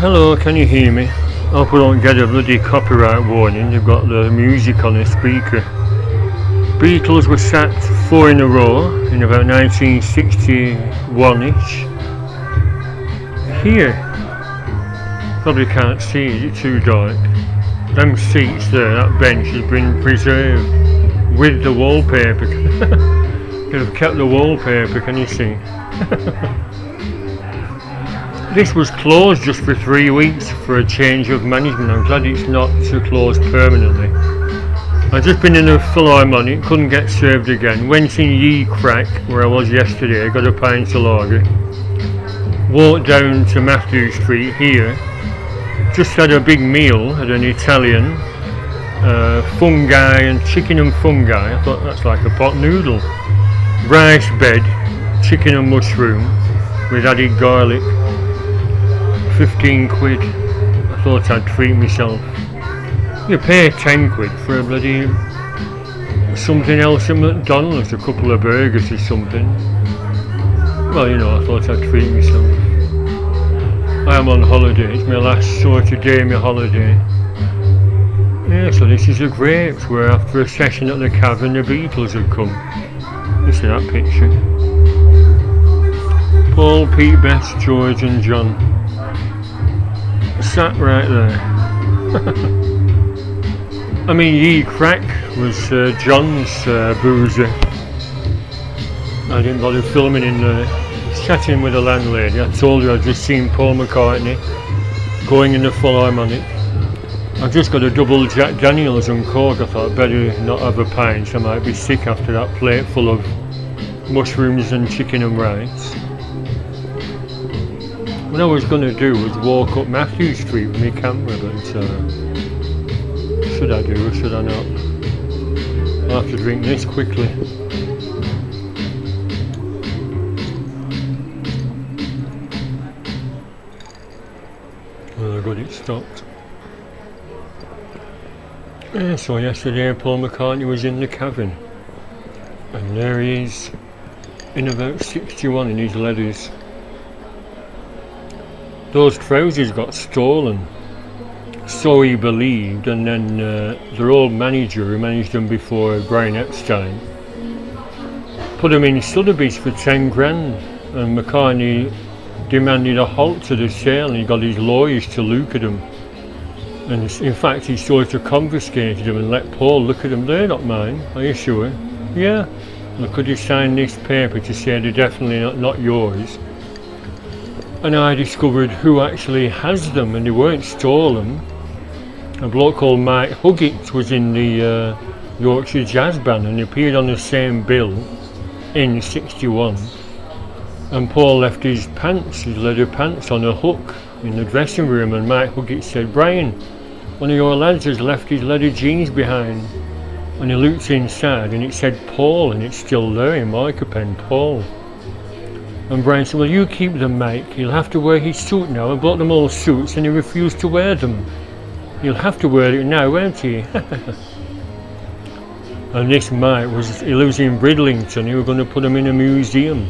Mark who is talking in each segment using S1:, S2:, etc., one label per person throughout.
S1: Hello, can you hear me? I hope I don't get a bloody copyright warning. They've got the music on the speaker. Beatles were sacked 4 in a row in about 1961-ish. Here, probably can't see, is it too dark? Them seats there, that bench has been preserved with the wallpaper. They've kept the wallpaper, can you see? This was closed just for 3 weeks for a change of management. I'm glad it's not closed permanently. I've just been in a Philharmonic, couldn't get served again. Went in Ye Crack, where I was yesterday, got a pint of lager. Walked down to Mathew Street here. Just had a big meal at an Italian. Fungi and chicken and fungi. I thought that's like a pot noodle. Rice bed, chicken and mushroom with added garlic. 15 quid. I thought I'd treat myself. You pay 10 quid for a bloody something else at McDonald's, a couple of burgers or something. Well, you know, I thought I'd treat myself. I am on holiday, it's my last sort of day of my holiday. Yeah, so this is the Grapes, where after a session at the Cavern the Beatles have come. Listen to that picture. Paul, Pete, Bess, George and John. Sat right there. I mean, Ye Crack was John's boozer. I didn't bother filming in there. Chatting with the landlady. I told her I'd just seen Paul McCartney going in the Philharmonic. I've just got a double Jack Daniels and Coke. I thought I'd better not have a pint. I might be sick after that plate full of mushrooms and chicken and rice. What I was going to do was walk up Mathew Street with my camera, but should I do or should I not? I'll have to drink this quickly. Oh good, it stopped. Yeah, so yesterday Paul McCartney was in the Cavern, and there he is in about 61 in his leathers. Those trousers got stolen, so he believed, and then their old manager who managed them before, Brian Epstein, put them in Sotheby's for 10 grand, and McCartney demanded a halt to the sale and he got his lawyers to look at them. And in fact he sort of confiscated them and let Paul look at them. They're not mine, are you sure? Yeah. Well, could you sign this paper to say they're definitely not yours? And I discovered who actually has them, and they weren't stolen. A bloke called Mike Huggett was in the Yorkshire Jazz Band and he appeared on the same bill in 61. And Paul left his pants, his leather pants, on a hook in the dressing room, and Mike Huggett said, "Brian, one of your lads has left his leather jeans behind." And he looked inside and it said Paul, and it's still there in marker pen, Paul. And Brian said, "Well, you keep them, Mike. He'll have to wear his suit now. I bought them all suits and he refused to wear them. He'll have to wear it now, won't he?" And this Mike he lives in Bridlington. He was going to put him in a museum.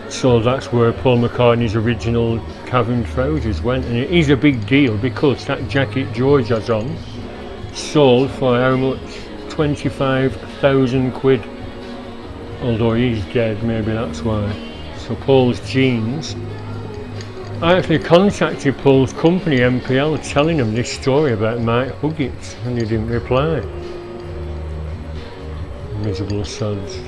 S1: So that's where Paul McCartney's original Cavern trousers went, and it is a big deal because that jacket George has on sold for how much? 25,000 quid. Although he's dead, maybe that's why. So Paul's jeans. I actually contacted Paul's company, MPL, telling them this story about Mike Huggett, and he didn't reply. Miserable sods.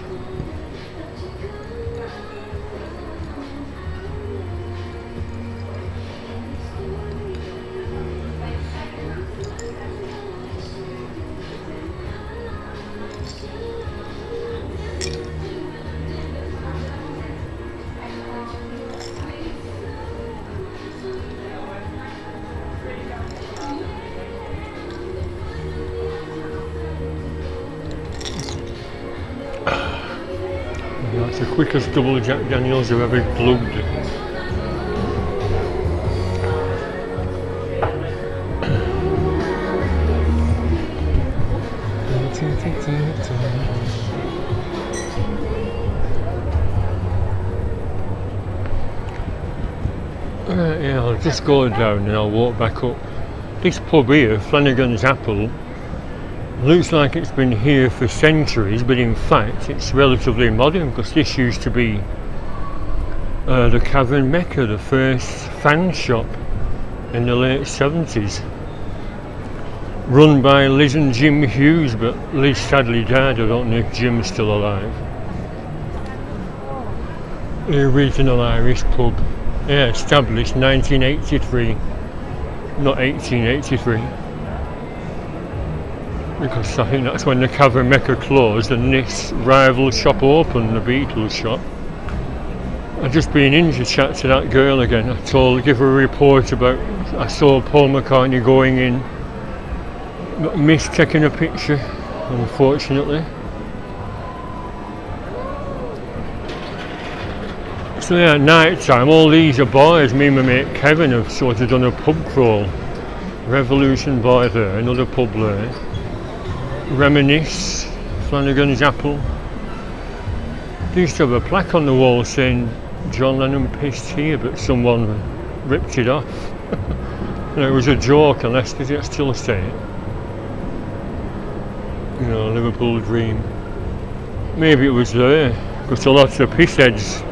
S1: That's the quickest double Jack Daniels I've ever glugged. Yeah, I'll just go down and I'll walk back up. This pub here, Flanagan's Apple, looks like it's been here for centuries, but in fact it's relatively modern, because this used to be the Cavern Mecca, the first fan shop in the late 70s, run by Liz and Jim Hughes, but Liz sadly died. I don't know if Jim's still alive. The original Irish pub, yeah, established 1983, not 1883, because I think that's when the Cavern Mecca closed and this rival shop opened, the Beatles shop. I've just been in to chat to that girl again. Give her a report about, I saw Paul McCartney going in, but missed taking a picture, unfortunately. So yeah, at night time, all these are boys. Me and my mate Kevin have sort of done a pub crawl. Revolution Bar there, another pub there. Reminisce, Flanagan's Apple. They used to have a plaque on the wall saying John Lennon pissed here, but someone ripped it off. And it was a joke, unless they still say it. You know, Liverpool dream. Maybe it was there, because a lot of pissheads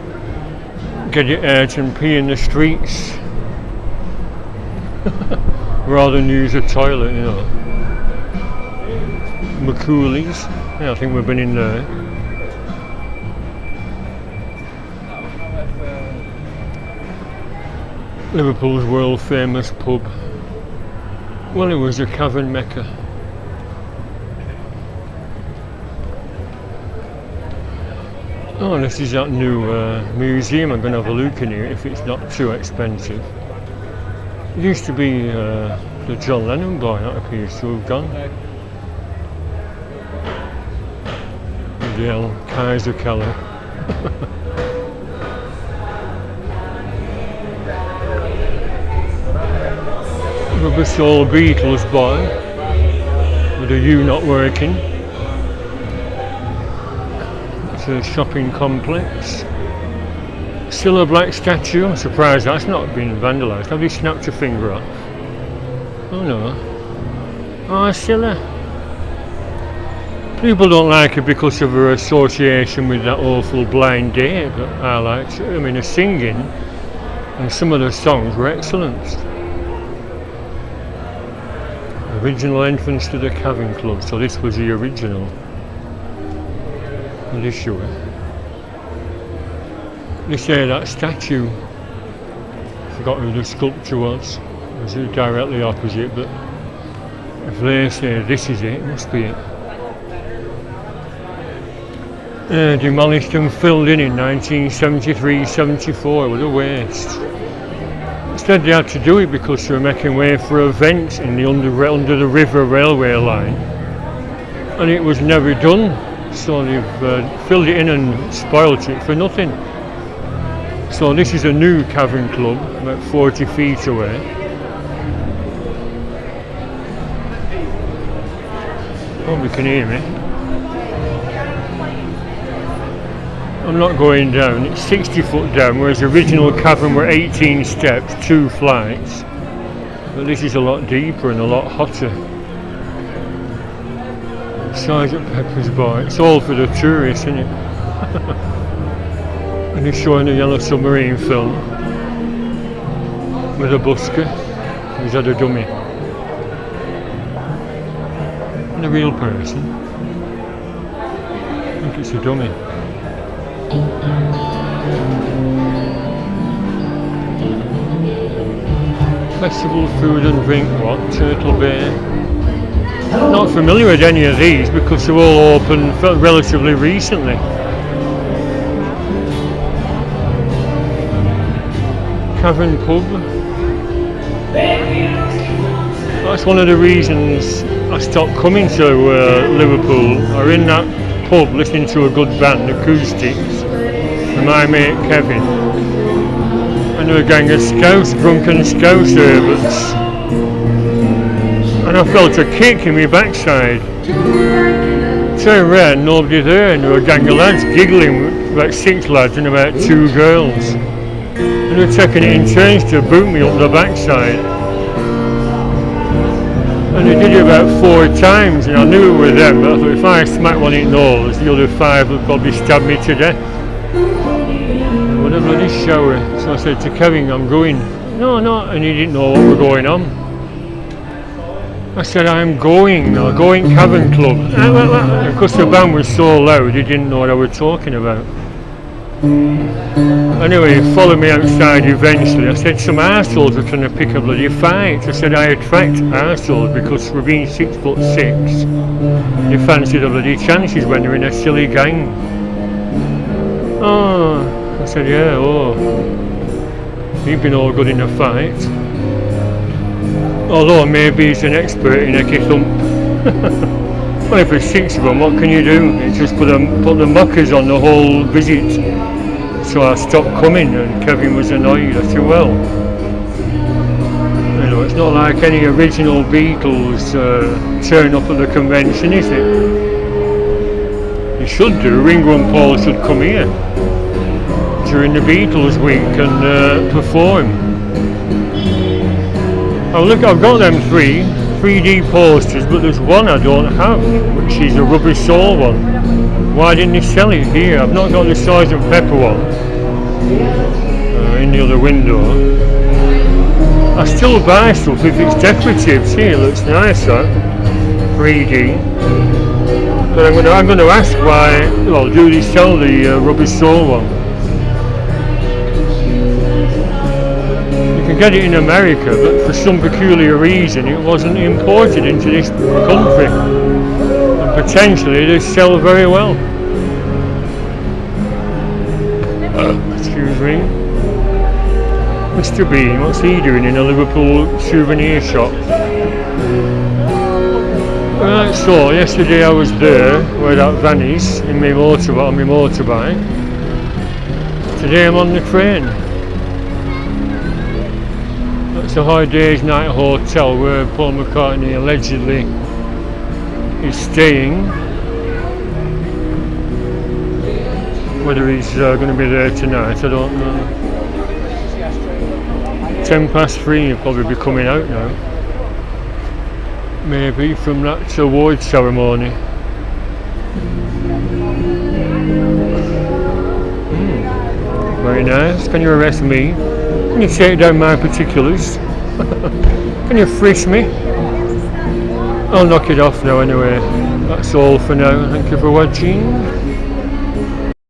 S1: get it out and pee in the streets rather than use a toilet, you know. McCooley's, yeah, I think we've been in there. Liverpool's world famous pub. Well, it was a Cavern Mecca. Oh, this is that new museum. I'm going to have a look in here if it's not too expensive. It used to be the John Lennon bar, that appears to have gone. The El Kaiser Keller. Rubber Soul Beatles bar with a U not working. It's a shopping complex. Still a black statue. I'm surprised that's not been vandalised. Have you snapped your finger off? Oh no. Oh, Scylla. People don't like it because of her association with that awful Blind Date, but I liked it. I mean, the singing and some of the songs were excellent. Original entrance to the Cavern Club, so this was the original. This show. They say that statue, I forgot who the sculptor was. It was directly opposite, but if they say this is it, it must be it. Demolished and filled in 1973-74, what a waste. Instead they had to do it because they were making way for a vent in the under the river railway line, and it was never done. So they've filled it in and spoilt it for nothing. So this is a new Cavern Club, about 40 feet away. Hope you can hear me. I'm not going down, it's 60 foot down, whereas the original cavern were 18 steps, 2 flights. But this is a lot deeper and a lot hotter. Sergeant Pepper's Bar. It's all for the tourists, isn't it? And he's showing a Yellow Submarine film with a busker. He's had a dummy. And a real person. I think it's a dummy. Festival food and drink, what? Turtle Bay. Not familiar with any of these because they're all open relatively recently. Cavern Pub. That's one of the reasons I stopped coming to Liverpool. I was in that pub listening to a good band, Acoustics, with my mate Kevin. And there were a gang of scouts, drunken scout servants. And I felt a kick in my backside. Turned round, nobody there, and there were a gang of lads giggling, about 6 lads and about 2 girls. And they were taking it in turns to boot me up the backside. And they did it about 4 times, and I knew it were them, but I thought if I smack one in the nose, the other 5 would probably stab me to death. What a bloody shower. So I said to Kevin, I'm going. No, and he didn't know what was going on. I said, I'm going Cavern Club. And because the band was so loud, he didn't know what I was talking about. Anyway, he followed me outside eventually. I said, some arseholes are trying to pick a bloody fight. I said, I attract arseholes because we're being 6'6". You fancy the bloody chances when they're in a silly gang. Oh, I said, yeah, you've been all good in a fight. Although maybe he's an expert in a thump. Well, if there's 6 of them, what can you do? You just put the muckers on the whole visit. So I stopped coming, and Kevin was annoyed. I said, well, you know, it's not like any original Beatles turn up at the convention, is it? You should do. Ringo and Paul should come here during the Beatles week and perform. Oh look, I've got them 3D posters, but there's one I don't have, which is a Rubber Soul one. Why didn't they sell it here? I've not got the Sgt. Pepper one in the other window. I still buy stuff if it's decorative. See, it looks nice, that 3D. But I'm going to ask why. Well, do they sell the Rubber Soul one? You can get it in America, but for some peculiar reason it wasn't imported into this country. And potentially they sell very well. Excuse me. Mr. Bean, what's he doing in a Liverpool souvenir shop? Right, so yesterday I was there where that van is on my motorbike. Today I'm on the train. That's the High Days Night Hotel where Paul McCartney allegedly is staying. Whether he's going to be there tonight, I don't know. 3:10, he'll probably be coming out now. Maybe from that award ceremony. Very nice. Can you arrest me? Can you take down my particulars? Can you frisk me? I'll knock it off now anyway. That's all for now. Thank you for watching.